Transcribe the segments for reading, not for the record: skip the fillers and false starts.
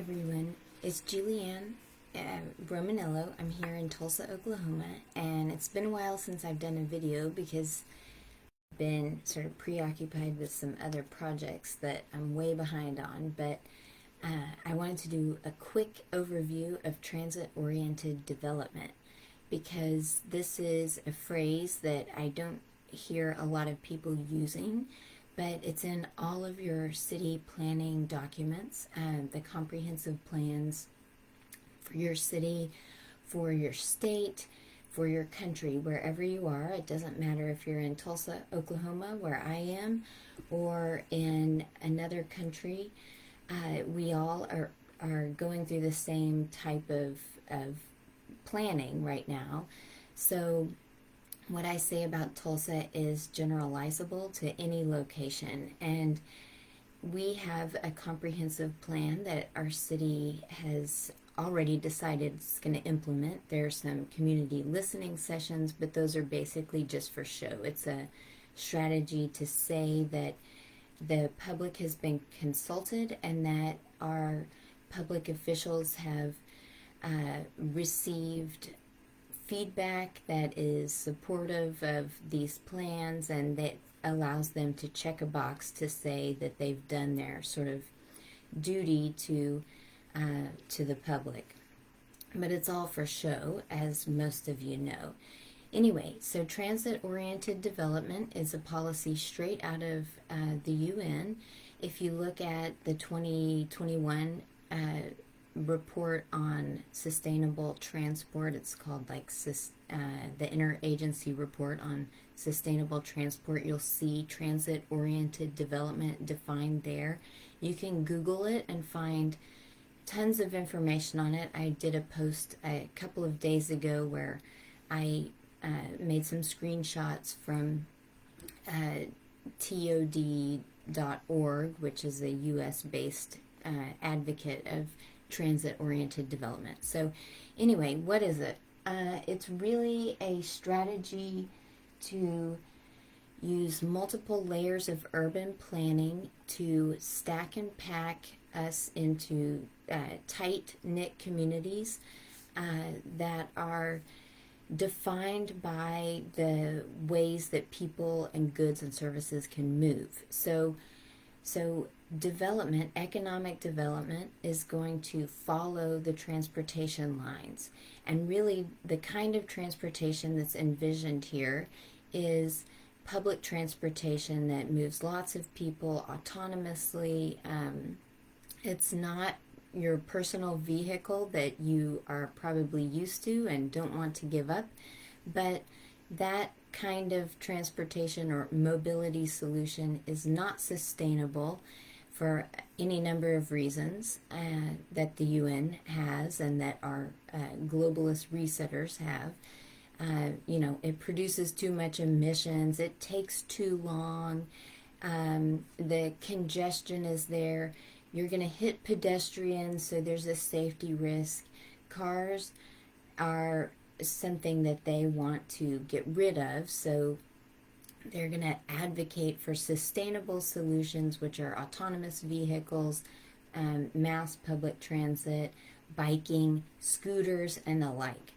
everyone, it's Julianne Romanello. I'm here in Tulsa, Oklahoma, and it's been a while since I've done a video because I've been sort of preoccupied with some other projects that I'm way behind on, but I wanted to do a quick overview of transit-oriented development because this is a phrase that I don't hear a lot of people using, but it's in all of your city planning documents, the comprehensive plans for your city, for your state, for your country, wherever you are. It doesn't matter if you're in Tulsa, Oklahoma, where I am, or in another country. We all are going through the same type of planning right now. So what I say about Tulsa is generalizable to any location, and we have a comprehensive plan that our city has already decided it's going to implement. There are some community listening sessions, but those are basically just for show. It's a strategy to say that the public has been consulted and that our public officials have received feedback that is supportive of these plans, and that allows them to check a box to say that they've done their sort of duty to the public. But it's all for show, as most of you know. Anyway, so transit-oriented development is a policy straight out of the UN. If you look at the 2021 report on sustainable transport, it's called like the interagency report on sustainable transport, you'll see transit-oriented development defined there. You can Google it and find tons of information on it. I did a post a couple of days ago where I made some screenshots from tod.org, which is a US-based advocate of transit-oriented development. So anyway, what is it? It's really a strategy to use multiple layers of urban planning to stack and pack us into tight-knit communities that are defined by the ways that people and goods and services can move. So development, economic development, is going to follow the transportation lines. And really, the kind of transportation that's envisioned here is public transportation that moves lots of people autonomously. It's not your personal vehicle that you are probably used to and don't want to give up, but that kind of transportation or mobility solution is not sustainable for any number of reasons that the UN has and that our globalist resetters have. It produces too much emissions, it takes too long, the congestion is there, you're going to hit pedestrians, so there's a safety risk. Cars are something that they want to get rid of, so they're going to advocate for sustainable solutions, which are autonomous vehicles, mass public transit, biking, scooters, and the like.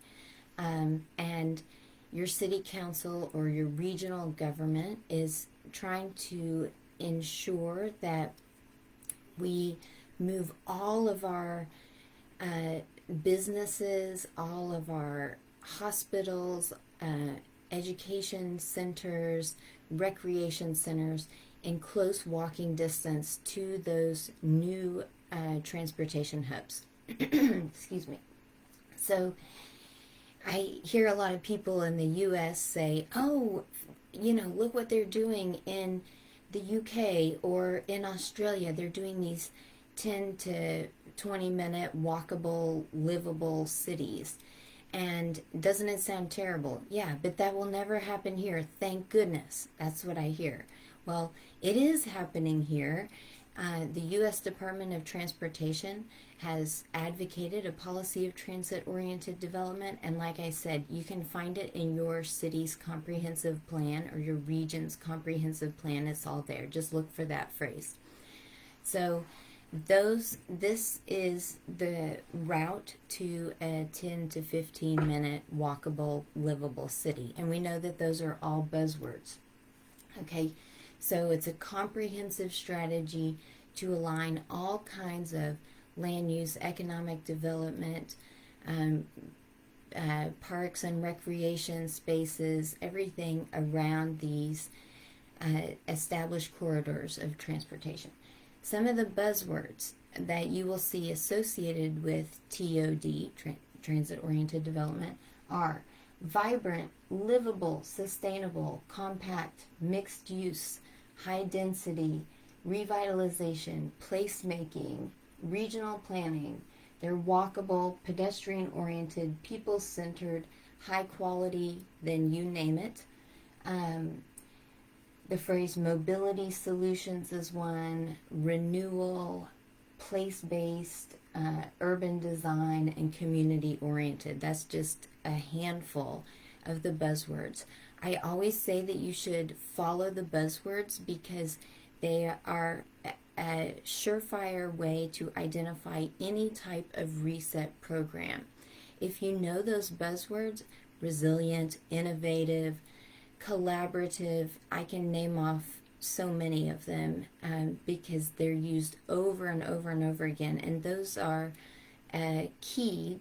And your city council or your regional government is trying to ensure that we move all of our businesses, all of our hospitals, education centers, recreation centers in close walking distance to those new transportation hubs. Excuse me. So I hear a lot of people in the US say, oh, look what they're doing in the UK or in Australia. They're doing these 10 to 20 minute walkable, livable cities. And doesn't it sound terrible? Yeah, but that will never happen here. Thank goodness. That's what I hear. Well, it is happening here. The U.S. Department of Transportation has advocated a policy of transit-oriented development, and like I said, you can find it in your city's comprehensive plan or your region's comprehensive plan. It's all there. Just look for that phrase. So this is the route to a 10 to 15 minute walkable, livable city. And we know that those are all buzzwords. Okay, so it's a comprehensive strategy to align all kinds of land use, economic development, um, parks and recreation spaces, everything around these established corridors of transportation. Some of the buzzwords that you will see associated with TOD, transit-oriented development, are vibrant, livable, sustainable, compact, mixed use, high density, revitalization, placemaking, regional planning. They're walkable, pedestrian-oriented, people-centered, high quality, then you name it. The phrase mobility solutions is one, renewal, place-based, urban design, and community-oriented. That's just a handful of the buzzwords. I always say that you should follow the buzzwords because they are a surefire way to identify any type of reset program. If you know those buzzwords, resilient, innovative, collaborative, I can name off so many of them because they're used over and over and over again. And those are key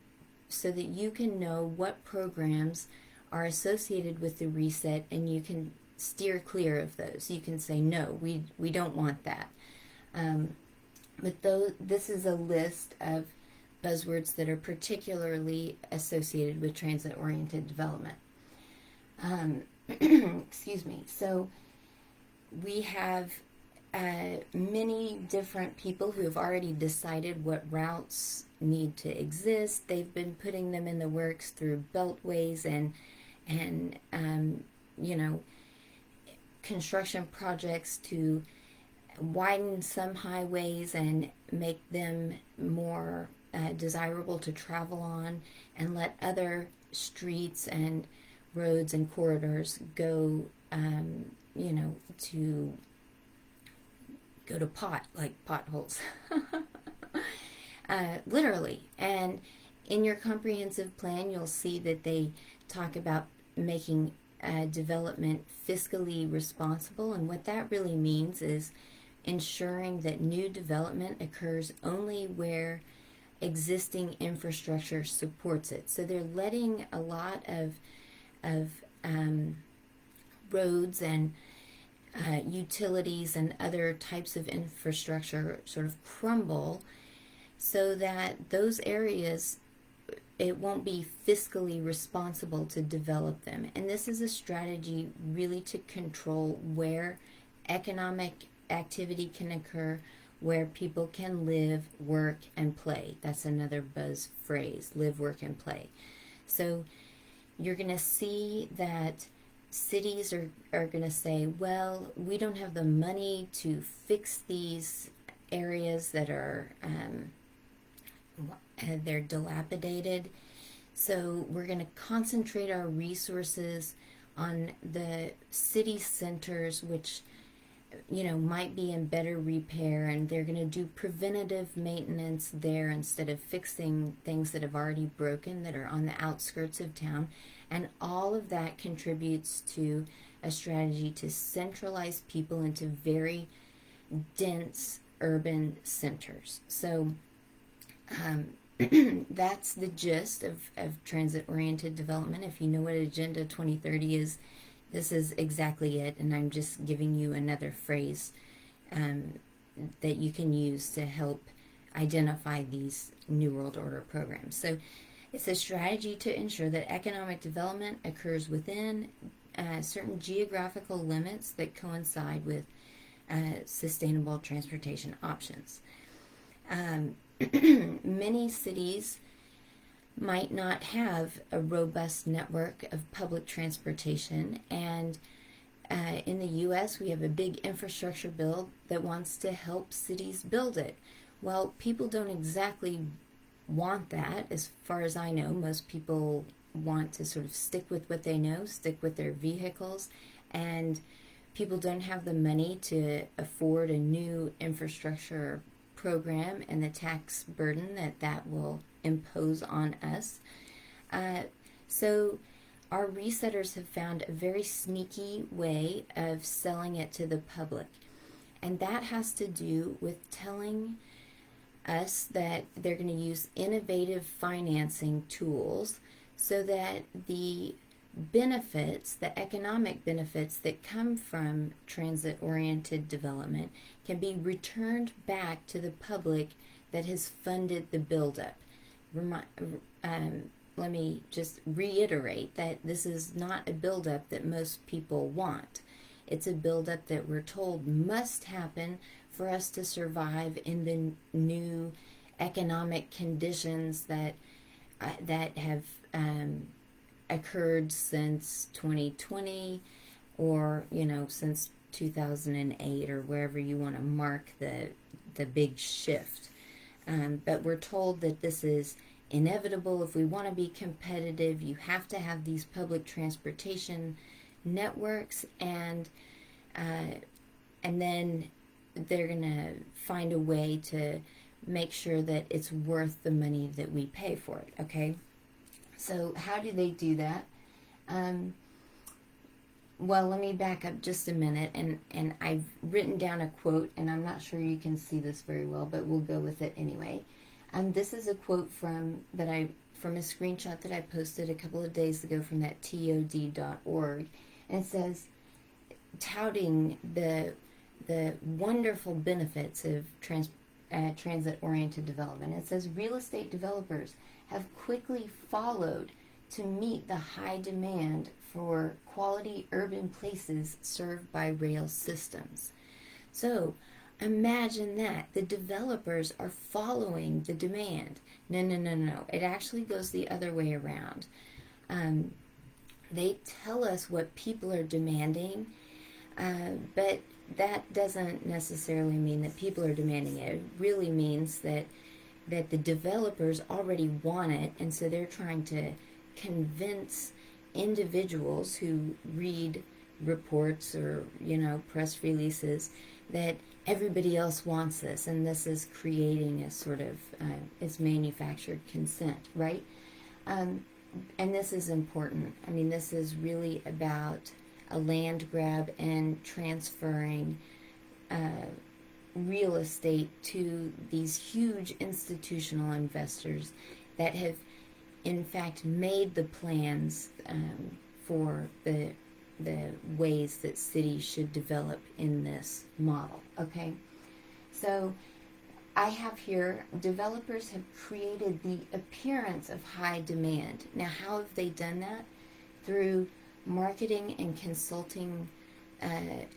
so that you can know what programs are associated with the reset and you can steer clear of those. You can say, no, we don't want that. But this is a list of buzzwords that are particularly associated with transit-oriented development. Excuse me. So we have many different people who have already decided what routes need to exist. They've been putting them in the works through beltways and construction projects to widen some highways and make them more desirable to travel on, and let other streets and roads and corridors go to potholes. Literally. And in your comprehensive plan, you'll see that they talk about making development fiscally responsible. And what that really means is ensuring that new development occurs only where existing infrastructure supports it. So they're letting a lot of roads and utilities and other types of infrastructure sort of crumble so that those areas, it won't be fiscally responsible to develop them. And this is a strategy really to control where economic activity can occur, where people can live, work, and play. That's another buzz phrase, live, work, and play. So you're going to see that cities are going to say, well, we don't have the money to fix these areas that are they're dilapidated. So we're going to concentrate our resources on the city centers, which might be in better repair, and they're going to do preventative maintenance there instead of fixing things that have already broken that are on the outskirts of town. And all of that contributes to a strategy to centralize people into very dense urban centers. So that's the gist of transit-oriented development. If you know what Agenda 2030 is, this is exactly it, and I'm just giving you another phrase that you can use to help identify these New World Order programs. So it's a strategy to ensure that economic development occurs within certain geographical limits that coincide with sustainable transportation options. Many cities might not have a robust network of public transportation, and in the U.S. we have a big infrastructure bill that wants to help cities build it. Well, people don't exactly want that. As far as I know, most people want to sort of stick with what they know, stick with their vehicles, and people don't have the money to afford a new infrastructure program and the tax burden that will impose on us. So our resetters have found a very sneaky way of selling it to the public. And that has to do with telling us that they're going to use innovative financing tools so that the benefits, the economic benefits that come from transit-oriented development can be returned back to the public that has funded the buildup. Let me just reiterate that this is not a buildup that most people want. It's a buildup that we're told must happen for us to survive in the new economic conditions that have occurred since 2020, or since 2008, or wherever you want to mark the big shift. But we're told that this is inevitable. If we want to be competitive, you have to have these public transportation networks, and then they're going to find a way to make sure that it's worth the money that we pay for it, okay? So how do they do that? Well, let me back up just a minute, and I've written down a quote, and I'm not sure you can see this very well, but we'll go with it anyway. This is a quote from a screenshot that I posted a couple of days ago from that tod.org, and it says, touting the wonderful benefits of transit-oriented development. It says, real estate developers have quickly followed to meet the high demand for quality urban places served by rail systems. So imagine that. The developers are following the demand. No. It actually goes the other way around. They tell us what people are demanding, but that doesn't necessarily mean that people are demanding it. It really means that the developers already want it, and so they're trying to convince individuals who read reports or press releases that everybody else wants this, and this is creating a sort of it's manufactured consent, right? And this is important. I mean, this is really about a land grab and transferring real estate to these huge institutional investors that have in fact made the plans for the ways that cities should develop in this model, okay? So I have here, developers have created the appearance of high demand. Now, how have they done that? Through marketing and consulting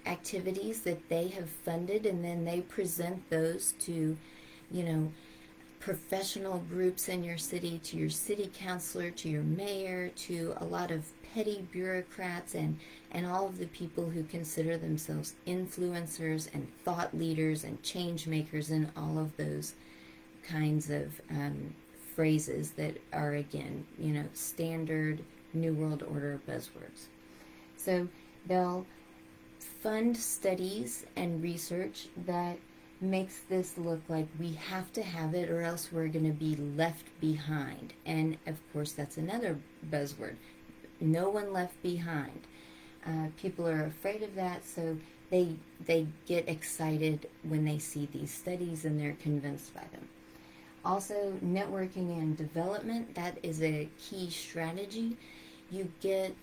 activities that they have funded, and then they present those to, professional groups in your city, to your city councilor, to your mayor, to a lot of petty bureaucrats and all of the people who consider themselves influencers and thought leaders and change makers and all of those kinds of phrases that are, again, standard New World Order buzzwords. So they'll fund studies and research that makes this look like we have to have it or else we're going to be left behind. And of course, that's another buzzword. No one left behind. People are afraid of that, so they get excited when they see these studies and they're convinced by them. Also, networking and development, that is a key strategy. You get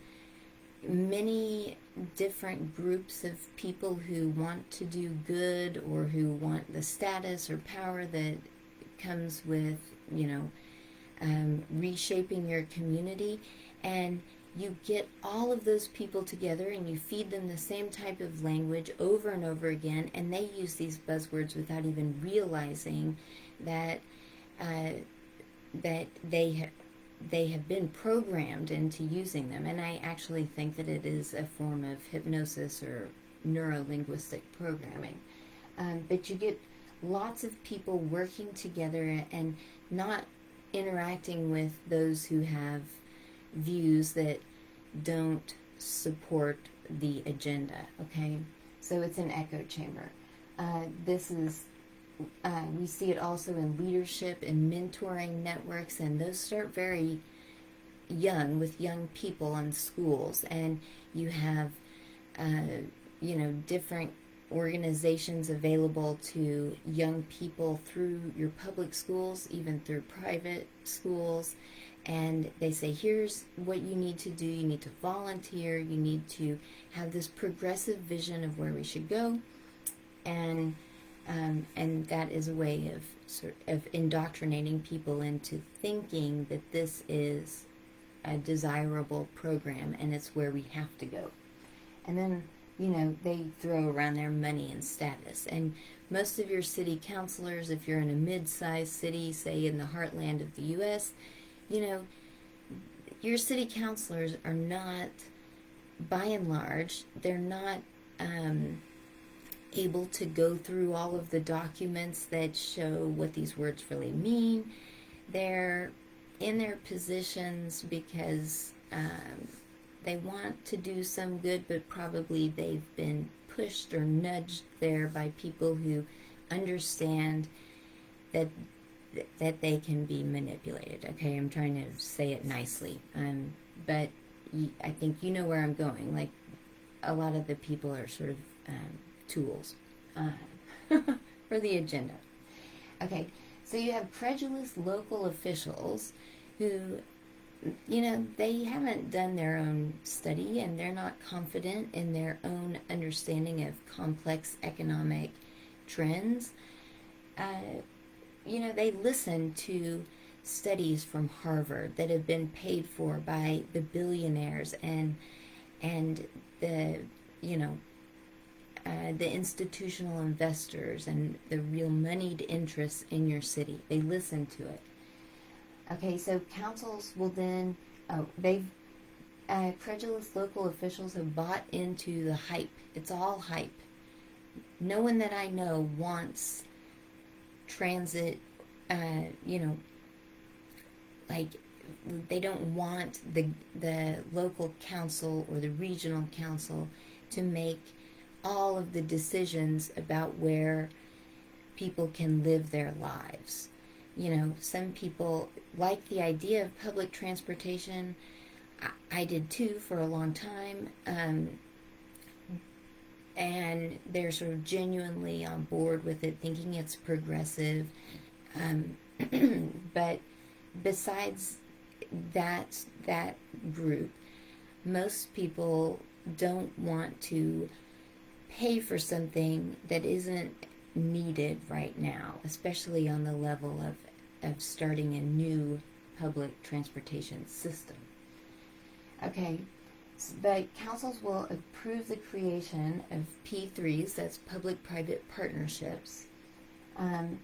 many different groups of people who want to do good or who want the status or power that comes with, reshaping your community, and you get all of those people together and you feed them the same type of language over and over again, and they use these buzzwords without even realizing that that they have been programmed into using them. And I actually think that it is a form of hypnosis or neuro-linguistic programming. But you get lots of people working together and not interacting with those who have views that don't support the agenda, okay? So it's an echo chamber. This is we see it also in leadership and mentoring networks, and those start very young with young people in schools. And you have, different organizations available to young people through your public schools, even through private schools. And they say, here's what you need to do. You need to volunteer. You need to have this progressive vision of where we should go. And that is a way of indoctrinating people into thinking that this is a desirable program and it's where we have to go. And then, they throw around their money and status. And most of your city councilors, if you're in a mid-sized city, say in the heartland of the U.S., your city councilors are not, by and large, they're not able to go through all of the documents that show what these words really mean. They're in their positions because they want to do some good, but probably they've been pushed or nudged there by people who understand that they can be manipulated. Okay, I'm trying to say it nicely, but I think you know where I'm going. Like, a lot of the people are sort of tools for the agenda. Okay, so you have credulous local officials who, they haven't done their own study and they're not confident in their own understanding of complex economic trends. They listen to studies from Harvard that have been paid for by the billionaires and the the institutional investors and the real moneyed interests in your city. They listen to it. Okay, so councils will then, credulous local officials have bought into the hype. It's all hype. No one that I know wants transit, like, they don't want the local council or the regional council to make all of the decisions about where people can live their lives. Some people like the idea of public transportation. I did too for a long time. And they're sort of genuinely on board with it, thinking it's progressive. But besides that group, most people don't want to pay for something that isn't needed right now, especially on the level of starting a new public transportation system. Okay, but councils will approve the creation of P3s, that's public-private partnerships,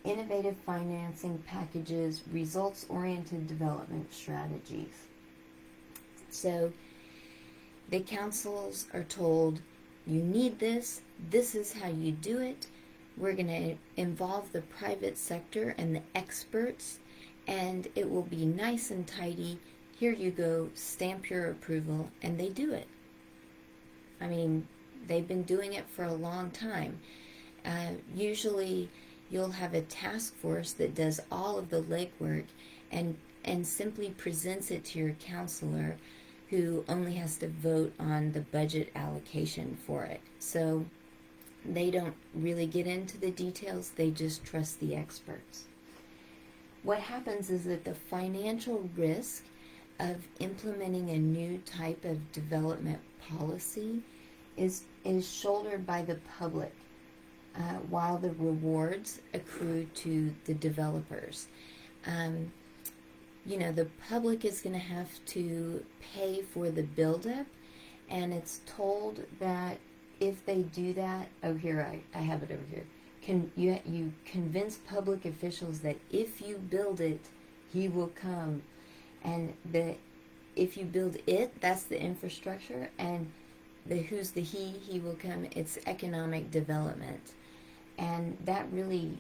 innovative financing packages, results-oriented development strategies. So the councils are told, you need this is how you do it. We're going to involve the private sector and the experts, and it will be nice and tidy. Here you go, stamp your approval, and they do it. I mean, they've been doing it for a long time. Usually you'll have a task force that does all of the legwork and simply presents it to your counselor, who only has to vote on the budget allocation for it. So they don't really get into the details, they just trust the experts. What happens is that the financial risk of implementing a new type of development policy is shouldered by the public, while the rewards accrue to the developers. The public is going to have to pay for the buildup, and it's told that if they do that, I have it over here. You convince public officials that if you build it, he will come, and if you build it, that's the infrastructure, and who's the he will come. It's economic development, and that really,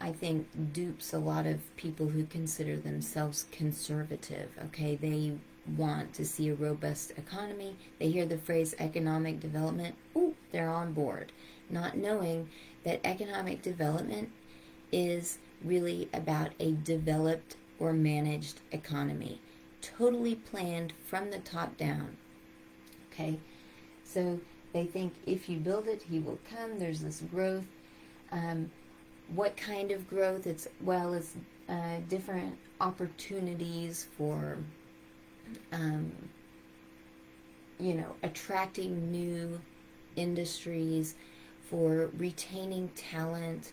I think, dupes a lot of people who consider themselves conservative. Okay, they want to see a robust economy. They hear the phrase economic development, ooh, they're on board, not knowing that economic development is really about a developed or managed economy, totally planned from the top down. Okay, so they think if you build it, he will come. There's this growth. What kind of growth? It's different opportunities for attracting new industries, for retaining talent,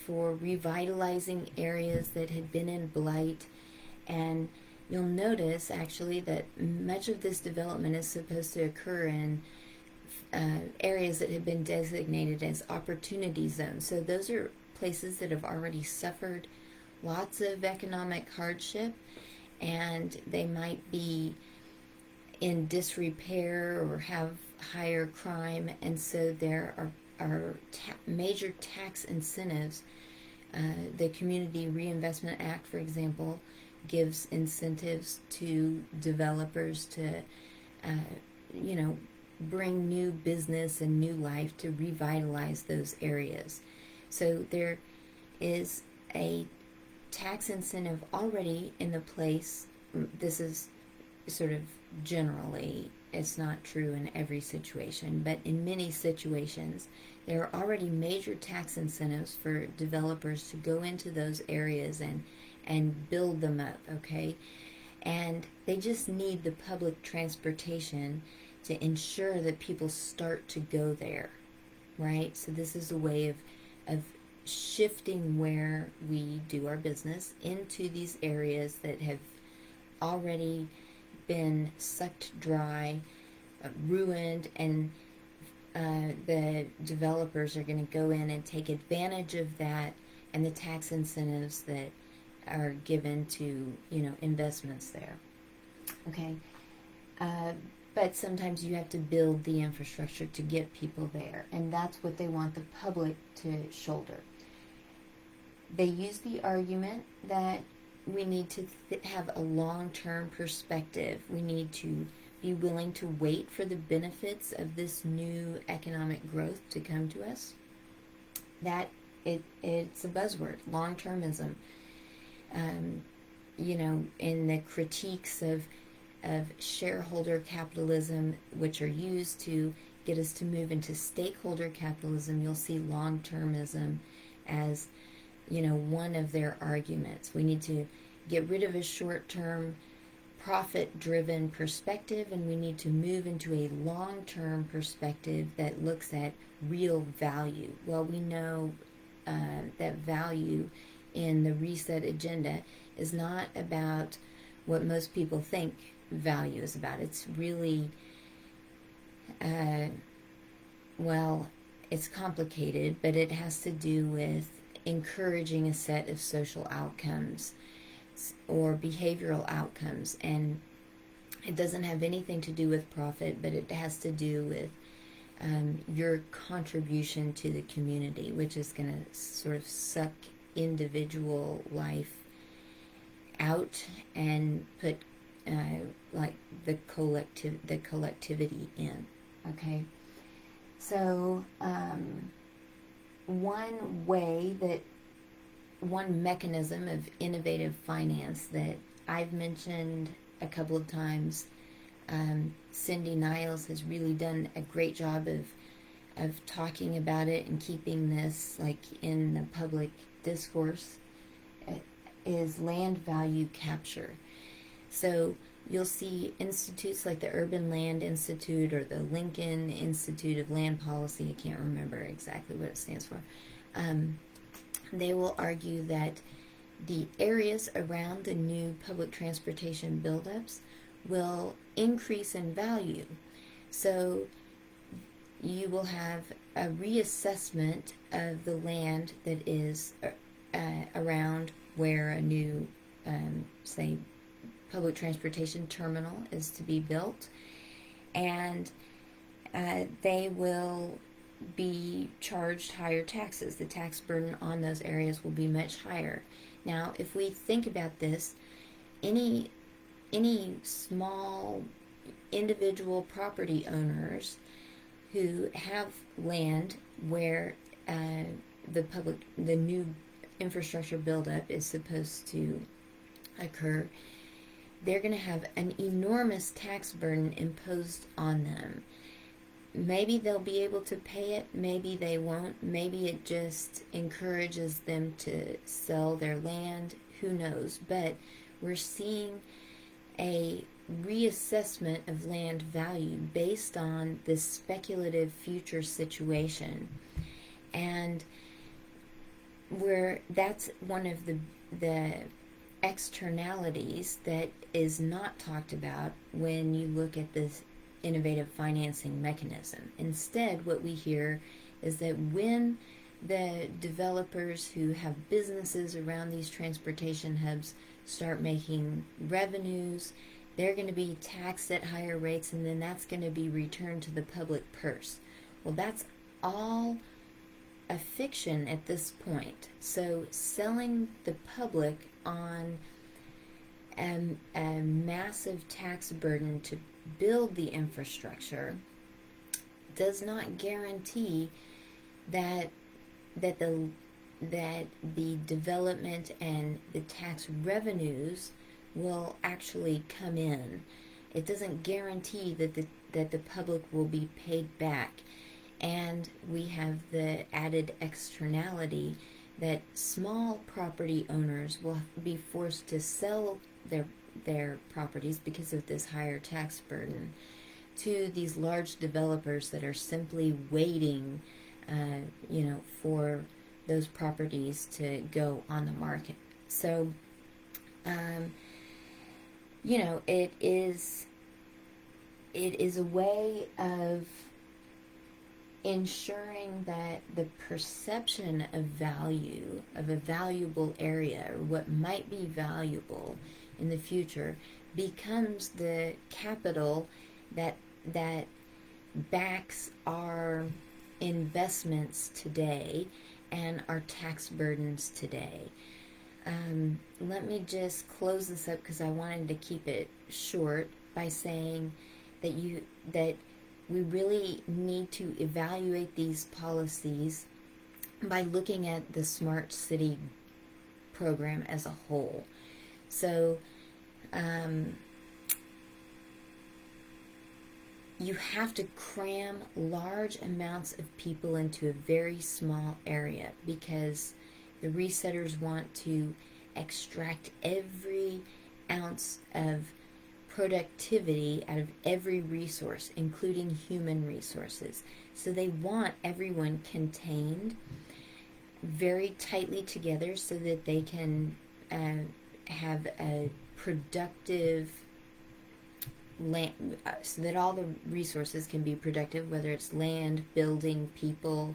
for revitalizing areas that had been in blight. And you'll notice actually that much of this development is supposed to occur in areas that have been designated as opportunity zones. So those are places that have already suffered lots of economic hardship, and they might be in disrepair or have higher crime, and so there are major tax incentives. The Community Reinvestment Act, for example, gives incentives to developers to, bring new business and new life to revitalize those areas. So there is a tax incentive already in the place. This is sort of generally, it's not true in every situation, but in many situations, there are already major tax incentives for developers to go into those areas and build them up, okay? And they just need the public transportation to ensure that people start to go there, right? So this is a way of shifting where we do our business into these areas that have already been sucked dry, ruined, and the developers are going to go in and take advantage of that and the tax incentives that are given to investments there. Okay, but sometimes you have to build the infrastructure to get people there, and that's what they want the public to shoulder. They use the argument that we need to have a long-term perspective. We need to be willing to wait for the benefits of this new economic growth to come to us. That it's a buzzword, long-termism. In the critiques of shareholder capitalism, which are used to get us to move into stakeholder capitalism, you'll see long-termism as one of their arguments. We need to get rid of a short-term profit-driven perspective, and we need to move into a long-term perspective that looks at real value. Well, we know that value in the reset agenda is not about what most people think value is about. It's really, it's complicated, but it has to do with encouraging a set of social outcomes or behavioral outcomes, and it doesn't have anything to do with profit, but it has to do with your contribution to the community, which is going to sort of suck individual life out and put the collectivity in. Okay, so one mechanism of innovative finance that I've mentioned a couple of times, Cindy Niles has really done a great job of talking about it and keeping this in the public discourse, is land value capture. So you'll see institutes like the Urban Land Institute or the Lincoln Institute of Land Policy, I can't remember exactly what it stands for. They will argue that the areas around the new public transportation buildups will increase in value. So you will have a reassessment of the land that is around where a new, say, public transportation terminal is to be built, and they will be charged higher taxes. The tax burden on those areas will be much higher. Now, if we think about this, any small individual property owners who have land where the new infrastructure buildup is supposed to occur, they're going to have an enormous tax burden imposed on them. Maybe they'll be able to pay it, maybe they won't, maybe it just encourages them to sell their land, who knows. But we're seeing a reassessment of land value based on this speculative future situation. And where that's one of the externalities that is not talked about when you look at this innovative financing mechanism. Instead, what we hear is that when the developers who have businesses around these transportation hubs start making revenues, they're going to be taxed at higher rates, and then that's going to be returned to the public purse. Well, that's all a fiction at this point. So selling the public on a massive tax burden to build the infrastructure does not guarantee that the development and the tax revenues will actually come in. It doesn't guarantee that the public will be paid back. And we have the added externality that small property owners will be forced to sell their properties because of this higher tax burden to these large developers that are simply waiting, for those properties to go on the market. So, it is a way of ensuring that the perception of value of a valuable area, or what might be valuable in the future, becomes the capital that backs our investments today and our tax burdens today. Let me just close this up because I wanted to keep it short by saying that we really need to evaluate these policies by looking at the Smart City program as a whole. So, you have to cram large amounts of people into a very small area because the resetters want to extract every ounce of productivity out of every resource, including human resources. So they want everyone contained very tightly together so that they can have a productive land, so that all the resources can be productive, whether it's land, building, people,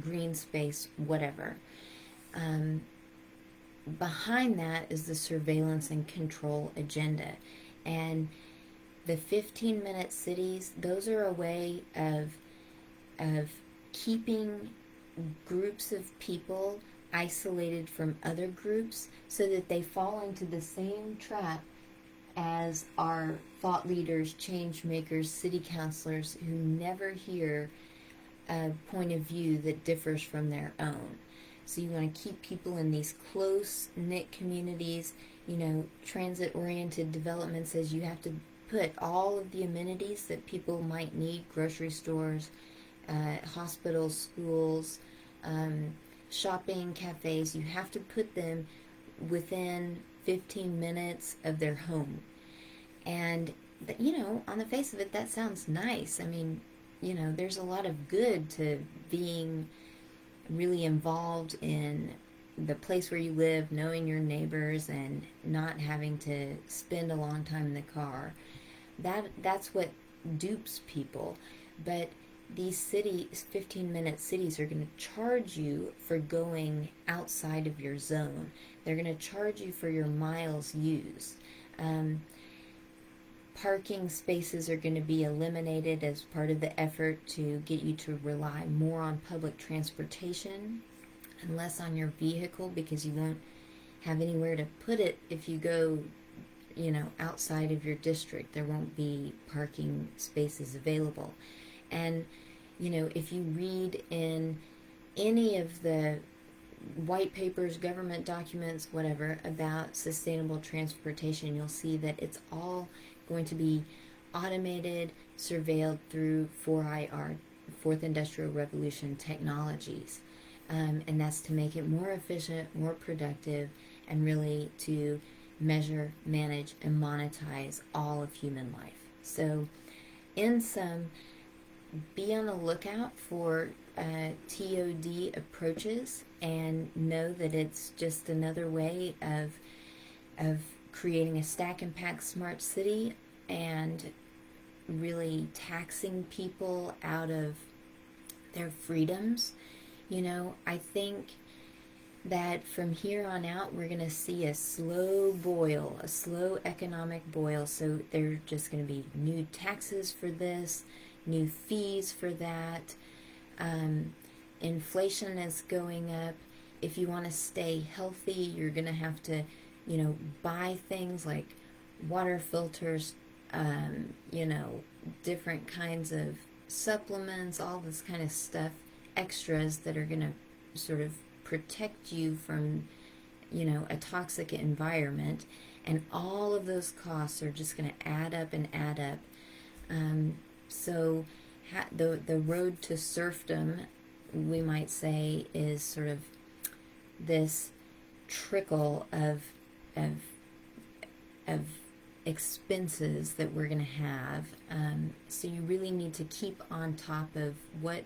green space, whatever. Behind that is the surveillance and control agenda. And the 15-minute cities, those are a way of keeping groups of people isolated from other groups so that they fall into the same trap as our thought leaders, change makers, city councilors who never hear a point of view that differs from their own. So you want to keep people in these close-knit communities. Transit-oriented development says you have to put all of the amenities that people might need, grocery stores, hospitals, schools, shopping, cafes, you have to put them within 15 minutes of their home. And, on the face of it, that sounds nice. I mean, there's a lot of good to being really involved in the place where you live, knowing your neighbors, and not having to spend a long time in the car. That's what dupes people. But these 15-minute cities are going to charge you for going outside of your zone. They're going to charge you for your miles used. Parking spaces are going to be eliminated as part of the effort to get you to rely more on public transportation and less on your vehicle, because you won't have anywhere to put it if you go, outside of your district. There won't be parking spaces available. And, if you read in any of the white papers, government documents, whatever, about sustainable transportation, you'll see that it's all going to be automated, surveilled through 4IR, Fourth Industrial Revolution technologies. And that's to make it more efficient, more productive, and really to measure, manage, and monetize all of human life. So, in sum, be on the lookout for TOD approaches, and know that it's just another way of creating a stack and pack smart city and really taxing people out of their freedoms. You know, I think that from here on out, we're going to see a slow boil, a slow economic boil. So there are just going to be new taxes for this, new fees for that. Inflation is going up. If you want to stay healthy, you're going to have to, you know, buy things like water filters, you know, different kinds of supplements, all this kind of stuff, extras that are going to sort of protect you from, you know, a toxic environment. And all of those costs are just going to add up and add up. So the road to serfdom, we might say, is sort of this trickle of expenses that we're going to have. So you really need to keep on top of what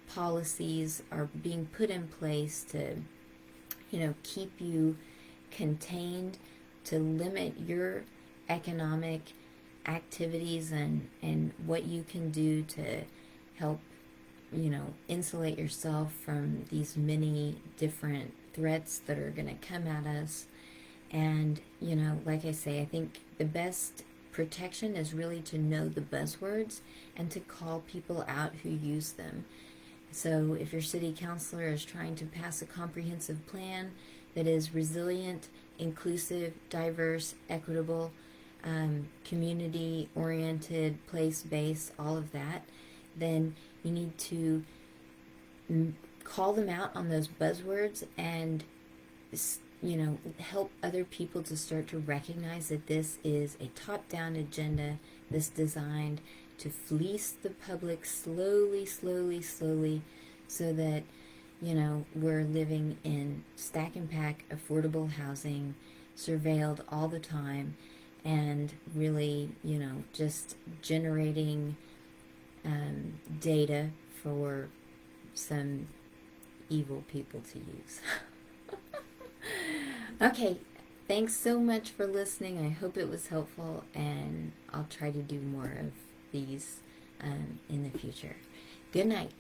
policies are being put in place to, you know, keep you contained, to limit your economic activities and what you can do to help, you know, insulate yourself from these many different threats that are going to come at us. And, you know, like I say, I think the best protection is really to know the buzzwords and to call people out who use them. So if your city councilor is trying to pass a comprehensive plan that is resilient, inclusive, diverse, equitable, community-oriented, place-based, all of that, then you need to call them out on those buzzwords and, you know, help other people to start to recognize that this is a top-down agenda that's designed to fleece the public slowly, so that, you know, we're living in stack and pack affordable housing, surveilled all the time, and really, you know, just generating data for some evil people to use. Okay, thanks so much for listening. I hope it was helpful, and I'll try to do more of these in the future. Good night.